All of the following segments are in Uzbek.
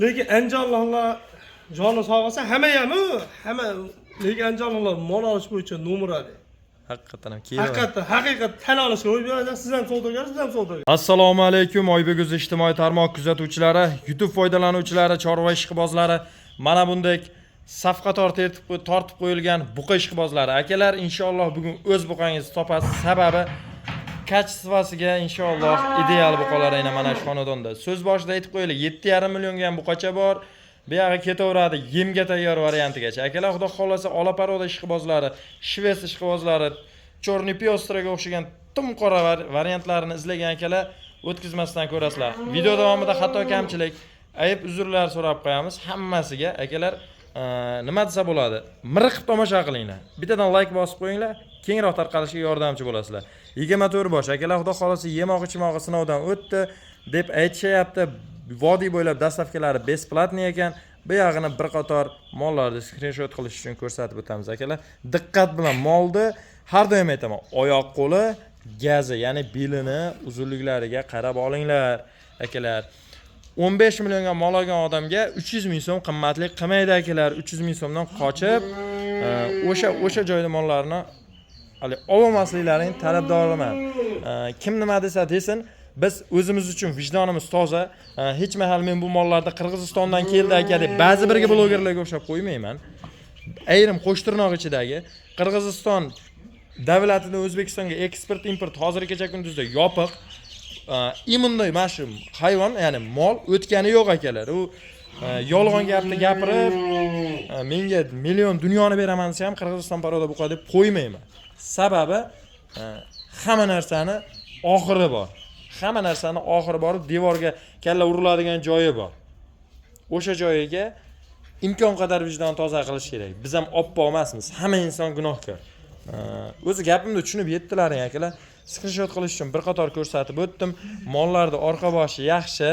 Lekin anjonlar joni sog' olsa hamma lekin anjonlar mol olish bo'yicha no'mradi. Haqiqatan ham Haqiqat tan olishga qo'yib berasiz, siz ham savdogar, siz ham savdogar. Assalomu alaykum Oybek.uz ijtimoiy tarmoq kuzatuvchilari, YouTube foydalanuvchilari, chorva ishqibozlari, mana bunday safqa tortib qo'yilgan buqa ishqibozlari. Akalar, inshaalloh bugun o'z buqangizni topasiz. Sababi kachsivasiga inshaalloh ideal buqalar aynan mana shu xonadonda. So'z boshida aytib qo'yaylik, 7,5 millionga ham buqacha bor. Bu yerga ketaveradi, yemga tayyor variantigacha. Akalar, xudo xolasa olaparoda ishqibozlari, shves ishqibozlari, chorniy piostraga o'xshagan tum qora variantlarini izlagan akalar o'tkazmasdan ko'rasizlar. Video davomida xato kamchilik, ayb uzrlar so'rab qo'yamiz hammasiga. Akalar, nima desa bo'ladi? Miriqib tomosha qilinglar. Bittadan like bosib qo'yinglar, kengroq tarqalishiga yordamchi bo'lasizlar. 24 bosh akalar, xudo xolasa yemoq-ichmog'i sinovdan o'tdi deb aytishyapti. Vodiy bo'ylab dastavkalari besplatniy ekan. Bu yog'ini bir qator mollarni screenshot qilish uchun ko'rsatib o'tamiz akalar. Diqqat bilan molni har doim aytaman, oyoq qo'li, gazi, ya'ni belini uzunliklariga qarab olinglar akalar. 15 millionga mol olgan odamga 300 ming so'm qimmatlik qilmaydi akalar. 300 ming so'mdan qochib, o'sha joyda mollarni olmasliklaring talabdoriman. Kim nima desa desin, biz o'zimiz uchun vijdonimiz toza. Hech mahal men bu mollarni Qirg'izistondan keldi aka deb ba'zi birga blogerlarga o'xshab qo'ymayman. Ayrim Qo'shtirnoq ichidagi Qirg'iziston davlatining O'zbekistonga eksport import hozirgacha kunduzda yopiq. Imunday mashhur hayvon, ya'ni mol o'tgani yo'q akalar. U yolg'on gapni gapirib, menga million dunyoni beraman desa ham Qirg'iziston paroda buqa deb qo'ymayman. Sababi hamma narsani oxiri bor. Hamma narsani oxiri borib devorga kalla uriladigan joyi bor. O'sha joyiga imkon qadar vijdon toza qilish kerak. Biz ham oppoq emasmiz. Hamma inson gunohkor. O'zi gapimni tushunib yetdilaring akalar. Screenshot qilish uchun bir qator ko'rsatib o'tdim. Mollarning orqa boshi yaxshi.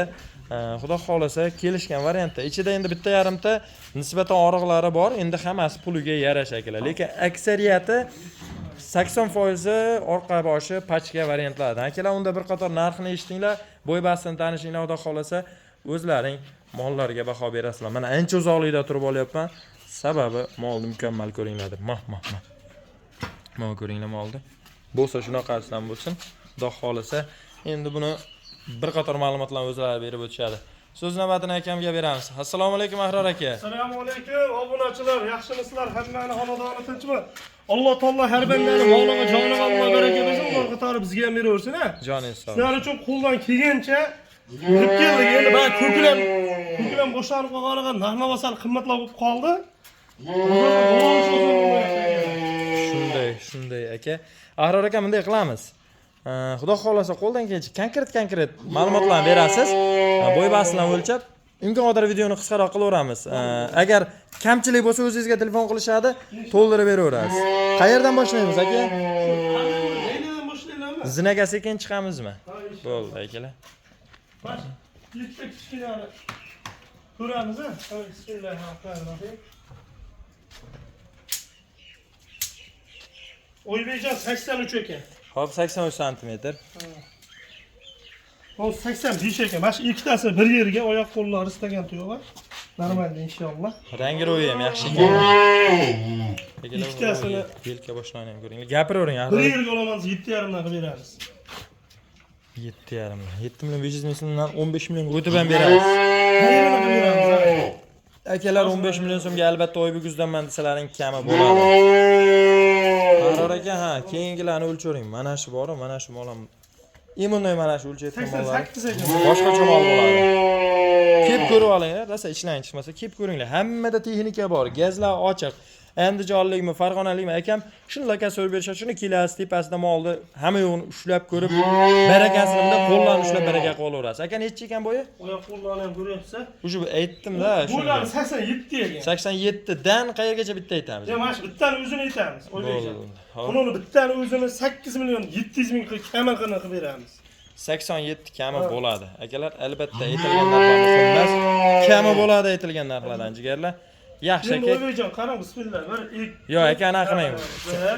Xudo xolasa kelishgan variantda. Ichida endi bitta yarimta nisbatan oriqlari bor. Endi hammasi puliga yarasha akalar. Lekin aksariyati 80% orqa boshi pachka variantlardan. Akalar, unda bir qator narxini eshitinglar, bo'y basini tanishinglar, xudo xolasa o'zlaring mollarga baho berasizlar. Mana ancha uzoqlikda turib olyapman. Sababi molni mukammal ko'ringlar deb. Mana ko'ringlar molni. Bo'lsa shunaqasidan bo'lsin. Xudo xolasa endi buni bir qator ma'lumotlarni o'zlari berib o'tishadi. So'z navbatini akamga beramiz. Assalomu alaykum Ahror aka. Assalomu alaykum obunachilar, yaxshimisizlar? Hammani xonadoni tinchmi? Alloh taolo har bandani moliga, joniga Alloh baraka bersin, ular qatori bizga ham beraversin, ha. Joningiz sog'. Sizlar uchun qo'ldan kelgancha kirib keldik. Endi men ko'klam boshlanib qolganiga narx-navosal qimmatlab bo'lib qoldi. Shunday aka. Ahror aka, bunday qilamiz. Xudo xolasa qo'ldan kelsa konkret ma'lumotlarni berasiz. Bo'y basini o'lchab, imkon qadar videoni qisqaroq qilaveramiz. Agar kamchilik bo'lsa o'zingizga telefon qilishadi, to'ldirib beraverasiz. Qayerdan boshlaymiz aka? Qayerdan boshlaymiz? Zinaga sekin chiqamizmi? Bo'ldi akalar. Mana bitta kichkinani ko'ramiz, ha. Bismillahirrohmanirrohim. Oybekjon 83 ekan. Hop, 83 cm. Hop, 85 ekan. Mana shu ikkitasi bir yerga oyoq qo'llari istagan tuyoqlar. Normalda inshaalloh. Rangi ro'yi ham yaxshi ekan. Ikkitasini yelka boshlarni ham ko'ring. Gapiravering. Bir yerga olaman, 7,5 dan qilib beramiz. 7,5 dan. 7 million 500 ming so'mdan 15 millionga o'tib ham beramiz. Qayerga qilib beramiz? Akalar, 15 million so'mga albatta Oybek.uzdan man desalaring kami bo'ladi. Ahror aka, ha, keyingilarni o'lchavering. Mana shu bor, mana shu mol ham. Imunday mana shu o'lchayotgan mollar. 88 ekan. Boshqacha mol bo'ladi. Kelib ko'rib olinglar, rosa ishlang chiqmasa kelib ko'ringlar. Hammada texnika bor, gazlar ochiq. Andijonlikmi, Farg'onalikmi akam shunlarga so'rab berishadi. Shuni kelasiz tepasida molni hamma yo'g'ini ushlab ko'rib, barakasini bilan qo'llarni ushlab baraka qilib olaverasiz. Aka necha ekan bo'yi? Oyoq qo'llarni ham ko'ryapsiz. O'sha aytdim-da, shuni. Bo'ylari 87 ekan. 87 dan qayergacha bitta aytamiz? Ya mana shu bittani o'zini aytamiz, Oybekjon. Buni bittani o'zini 8 million 700 ming kamar qilib beramiz. 87 kami bo'ladi. Akalar, albatta aytilgan narxlar muhim emas. Kami bo'ladi aytilgan narxlardan jigarlar. Yaxshi aka. Oybekjon, qarang, bismillah. Yo'q, aka, anaqa qilmaymiz.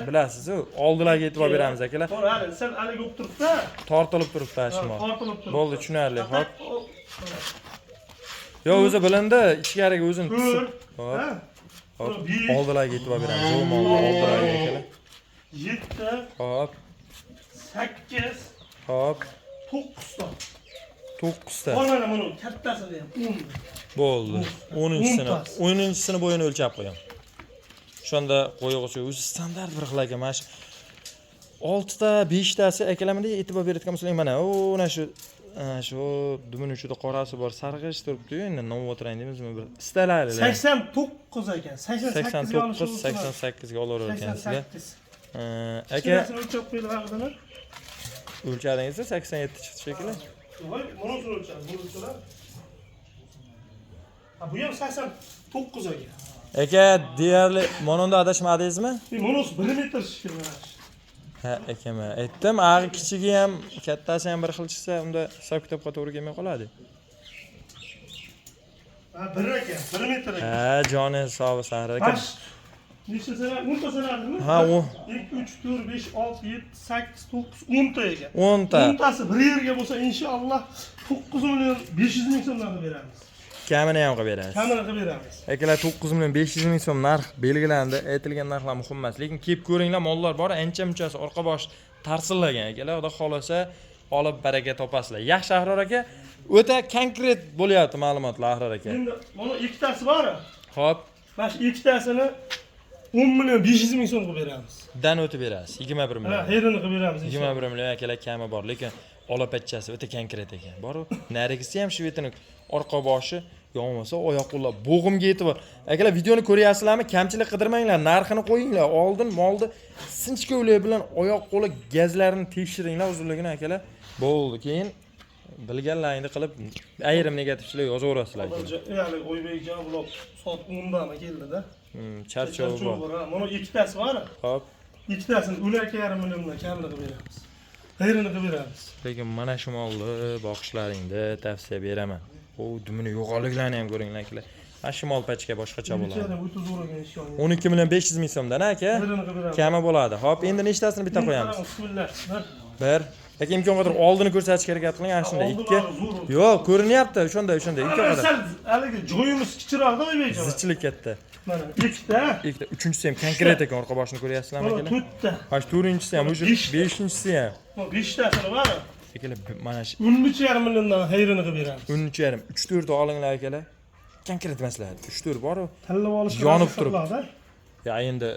Bilasiz, oldilarga e'tibor beramiz akalar. To'g'ri, hali sal alik bo'lib turibdi. Tortilib turibdi shimo. Tortilib turibdi. Bo'ldi, tushunarli. Hop. Yo, o'zi bilindi, ichkariga o'zini Ko'r. tisib. Ha? Hop. Bir. Oldilarga yetib beramiz. Zo'm oldilarga akalar. 7, Hop, 8, hop. 9 ta. 9 ta. Bor mana buni kattasini ham 10. Bo'ldi. 10-sini, O'ntasi. 10-sini bo'yini o'lchab qo'yam. Shunda qo'yig'isi o'zi standart bir xil ekan. Mana shu 6 ta, 5 tasi akalamda e'tibor berayotgan bo'lsang, mana shu dumin uchida qorasi bor, sarg'ish turibdi-yu, endi nima o'tirayin deymizmi? Bir istalari. 89 ekan. 88 ga olish 88 ga olavergansizlar. 88. Aka, Ikkalasini o'lchab qo'yilganlar. o'lchadingizda 87 chiqdi shekilli. Voy, monosini o'lchadi, bu o'lchalar. Ha, bu ham 89 ekan. Aka, deyarli mononda adashmadingizmi? Monos 1 metr shikillar. Ha, akama aytdim, ag'i kichigi ham, kattasi ham bir xil chiqsa, unda hisob kitobga to'g'ri kelmay qoladi. Ha, 1 ekan, 1 metr ekan. Ha, joni hisobi sahar aka. Baş. Nechta sanar? 10 ta sanardimi? Ha, 2 3 4 5 6 7 8 9 10 ta ekan. 10 ta. 10 tasi bir yerga bo'lsa, inshaalloh 9 million 500 ming so'mdan qilib beramiz. Kamini ham qilib berasiz. Kamera qilib beramiz. Akalar 9 million 500 ming so'm narx belgilandi. Aytilgan narxlar muhim emas, lekin kelib ko'ringlar, mollar bor, ancha-munchasi orqa bosh tarsillagan akalar. Xudo xolasa olib baraka topasizlar. Yaxshi Ahror aka, o'ta konkret bo'lyapti ma'lumotlar Ahror aka. Endi mana ikkitasi bor. Xo'p, Mana shu ikkitasini 10 million 500 ming so'm qilib beramiz. dan o'tib berasiz. 21 Ha, million. herini qilib beramiz. 21 million akalar kami bor, lekin olapachchasi o'ta konkret ekan. Bor-ku, narigisi ham shvetini orqa boshi yonmasa oyoq qo'llar bo'g'imga yetib bor. Akalar videoni ko'ryapsizlarmi? Kamchilik qidirmanglar, narxini qo'yinglar. Oldin molni sinchkovlik bilan oyoq qo'li gazlarini tekshiringlar uzunligini akalar. Bo'ldi. Keyin bilganlaringni qilib ayrim negativchilar yozaverasizlar. Ya'ni Oybekjon bular soat 10 dan keldi-da. Charchovi bor. Mana ikkitasi bor. Hop. Ikkitasini 1,5 milliondan kamini qilib beramiz. Herini qilib beramiz. Lekin mana shu molni boqishlaringni tavsiya beraman. O dumini yo'qolliklarini ham ko'ringlar akalar. Mana shu mol pachka boshqacha bo'ladi. 12 million 500 ming so'mdan aka. Kami bo'ladi. Hop, endi nechtasini bitta qo'yamiz? Bismillah. Bir. Aka imkon qadar oldini ko'rsatish harakat qiling, ana shunday. 2. Yo'q, ko'rinyapti, shunday. Imkon qadar. Haligi joyimiz kichikroqda Oybekjon. Zichlik katta. Mana ikkita. Ikkita, uchinchisi ham konkret ekan, orqa boshini ko'ryapsizlarmi Mana akalar? 4ta. Ha, shu 4-inchisi ham, o'sha 5-inchisi ham. Mana 5tasini bor. Akalar mana shu 13,5 milliondan herini qilib beramiz. 13,5, 3-4 olinglar akalar. Konkret maslahat. 3-4 bor-ku. Tanlab olish Yonib turibdi. Ya endi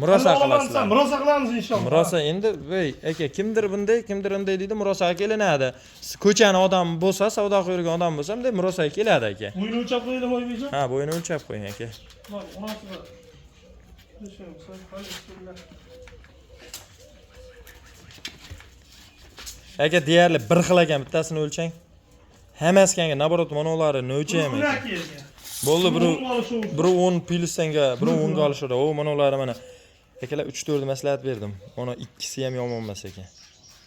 murosa qilasizlar. Murosa qilamiz inshaalloh. Murosa endi, voy, aka, kimdir bunday deydi, murosaga kelinadi. Ko'chani odam bo'lsa, savdo qilgan odam bo'lsa, bunday murosaga keladi aka. Bo'yni o'lchab qo'ydim Oybekjon. Ha, bo'yini o'lchab qo'ying aka. Bor, orasiga. Aka, deyarli bir xil ekan, bittasini o'lchang. Hammasi kanga, naborot monolari o'lchang ekan. Bo'ldi, biri 10 plyusanga, biri 10 ga olishadi. O, monolari mana. Akalar 3-4 maslahat berdim. Mana ikkisi ham yomon emas ekan.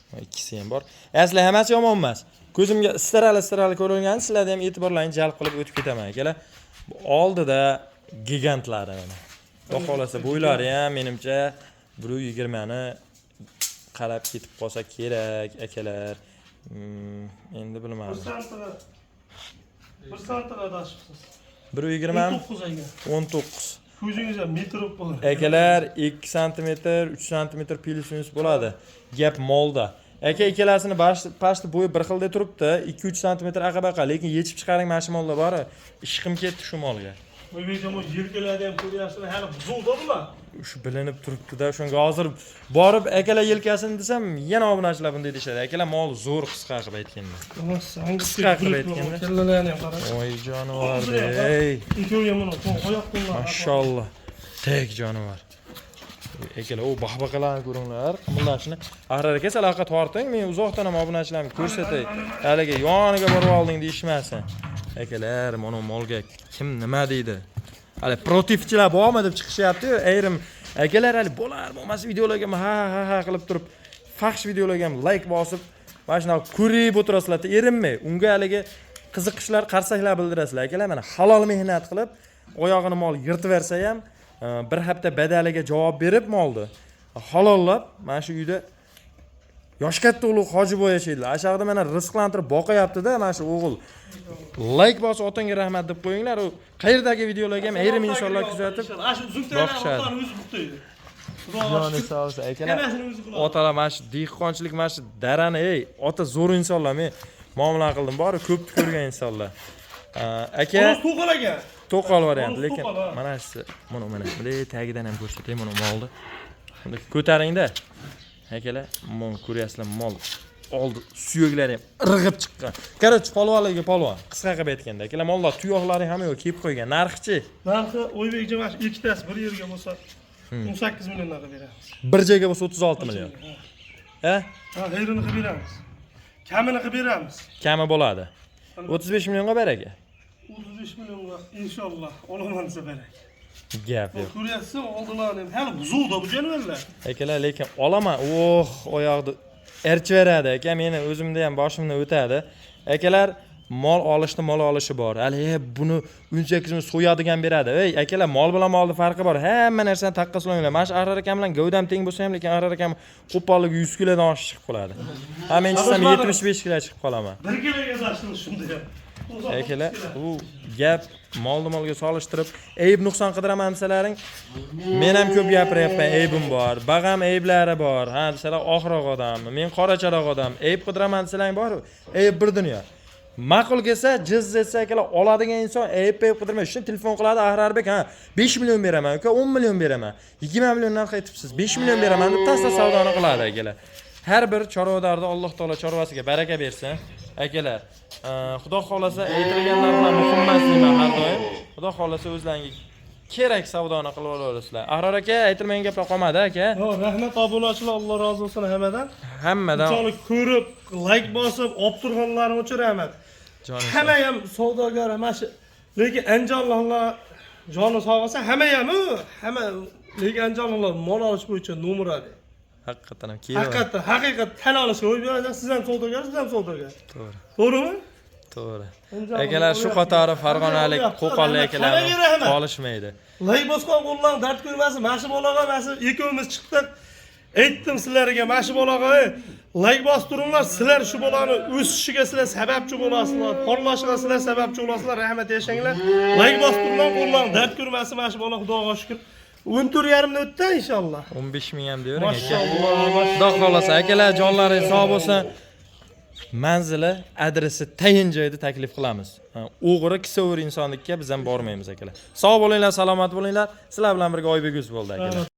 Mana ikkisi ham bor. Asli hammasi yomon emas. Ko'zimga istirali ko'rilgan, sizlarni ham e'tiborlaringizni jalb qilib o'tib ketaman akalar. Oldida gigantlari mana. Xudo xolasa bo'ylari ham menimcha 120 ni qarab ketib qolsa kerak akalar. Endi bilmadim. 1 santiga adashibsiz. 120 19. Ko'zingizga metr bo'ladi. Akalar 2 sm, 3 sm plus bo'ladi. Gap molda. Aka, ikkalasini pashti bo'yi bir xilda turibdi. 2-3 sm aqabaqa, lekin yechib chiqaring mana shu molda bor. Ishqim ketdi shu molga. Oybekjon, bu yelkalarni ham ko'ryapsizlar, hali buzuvdi bular. Shu bilinib turibdi-da, shunga hozir borib akalar yelkasini desam, yana obunachilar bunday deyshadi. Akalar mol zo'r qisqa qilib aytganda. Qisqa qilib aytganda. Kellalarni ham qarang. Voy jonivor, ey. Ikkoviga mana oyoq qo'llar. Mashalloh. Tek jonivor. Akalar, o baxbaqalarni ko'ringlar. Qimillashini. Ahror aka, saloqa torting, men uzoqdan ham obunachilarga ko'rsatay. Haliga yoniga borib olding deyishmasin. Akalar, mana molga kim nima deydi? Hali protivchilar bormi deb chiqishyapti-yu. Ayrim akalar hali bo'lar, bo'lmas videolarga ha qilib turib, faxsh videolarga ham like bosib, mana shunaqa ko'rib o'tirasizlar, erinmay. Unga haligi qiziqishlar, qarsaklar bildirasizlar. Akalar, mana halol mehnat qilib, oyog'ini mol yirtib bersa ham, bir hafta badaliga javob berib moldi halollab, mana shu uyda yosh katta ulug' Hojiboy yashaydilar. O'sha yerda mana rizqlantirib boqayapti-da, mana shu o'g'il. Like bosib otangga rahmat deb qo'yinglar. U qayerdagi videolarga ham ayrim insonlar kuzatib Shu uzumtaylar otani o'zi buqtaydi. joni sog' bo'lsin akalar. Otalar mana shu dehqonchilik, mana shu darani, ota zo'r insonlar, men muomala qildim, bori ko'pni ko'rgan insonlar. Aka to'qalagan. to'qol variant, lekin mana shu mana bunday tagidan ham ko'rsatay, mana molni. Buni ko'taringda. Akalar, mol ko'ryapsizlar, mol oldi suyaklari ham irg'ib chiqqan. Qarach, polvonlarga polvon. Qisqa qilib aytganda, akalar, mollar tuyoqlari ham yo'q, kiyib qo'ygan. Narxchi? Narxi O'ybekji mana shu ikkitasi bir yerga bo'lsa 18 milliondan qilib beramiz. Bir joyga bo'lsa 36 million. Ha? Ha, hayrini qilib beramiz. Kamini qilib beramiz. Kami bo'ladi. 35 millionga ber aka. 35 millionga inshaalloh olaman desa berak. Gap yo'q. Ko'ryapsiz, oldilarni ham hali buzuvda bu jonivorlar. Akalar, lekin olaman. Oyoqni erchi beradi aka, meni o'zimda ham boshimdan o'tadi. Akalar, mol olishni mol olishi bor. Hali buni unchakini so'yadigan beradi. Ey, akalar, mol bilan molning farqi bor. Hamma narsani taqqa solinglar. Mana shu Ahrar akam bilan gavdam teng bo'lsa ham, lekin Ahrar akam qo'pollik 100 kilodan oshiq chiqib qoladi. Ha, men chiqsam 75 kilo chiqib qolaman. 1 kiloga zashtini shunda ham. Akalar, u gap molni molga solishtirib, ayb nuqson qidiraman desalaring, men ham ko'p gapiryapman, aybim bor, bag'am ayblari bor. Ha, desalar oxiroq odamman, men qoracharoq odam, ayb qidiraman desalaring bor, ayb bir dunyo. Ma'qul kelsa, jiz etsa akalar, oladigan inson ayb qidirmay, shuni telefon qiladi, Ahrarbek, ha, 5 million beraman, aka, 10 million beraman, 20 million narx aytibsiz, 5 million beraman deb tasta savdoni qiladi akalar. Har bir chorvadarda Alloh taolo chorvasiga baraka bersin. Akalar, Xudo xolasa aytilganlar bilan muhim emas deyman har doim. Xudo xolasa o'zlaringiz kerak savdoni qilib olasizlar. Ahrar aka, aytilmagan gaplar qolmadi aka. Rahmat obunachilar, Alloh rozi bo'lsin hammadan. Hammadan. Bunchalik ko'rib, like bosib, olib turganlaring uchun rahmat. Hamma ham savdogar emas, lekin anjonlar joni sog' bo'lsa, hamma lekin anjonlar mol olish bo'yicha nomeradi. Haqiqatan ham Haqiqat tan olishga o'y beradi. Siz ham savdogar, siz ham savdogar. To'g'ri. To'g'rimi? To'g'ri. Akalar, shu qatori farg'onalik, qo'qonlik akalar qolishmaydi. Like bosgan qo'llarni dard ko'rmasin. Mana shu bolaga, mana shu ikkovimiz chiqdik. Aytdim sizlarga, mana shu bolaga like bosib turinglar. Sizlar shu bolani o'sishiga sizlar sababchi bo'lasizlar. Porlashiga sizlar sababchi bo'lasizlar. Rahmat yashanglar. Like bosib turinglar, qo'llarni dard ko'rmasin. Mana shu bola Xudoga shukr. 14,5 dan o'tdi inshaalloh. 15 ming ham deyvering aka. Maşallah. Xudo xolasa akalar, jonlaringiz sog' bo'lsin. Manzili, adresi tayin joyda taklif qilamiz. O'g'ri kisavur insonlikka biz ham bormaymiz akalar. Sog' bo'linglar, salomat bo'linglar. Sizlar bilan birga Oybek bo'ldi akalar.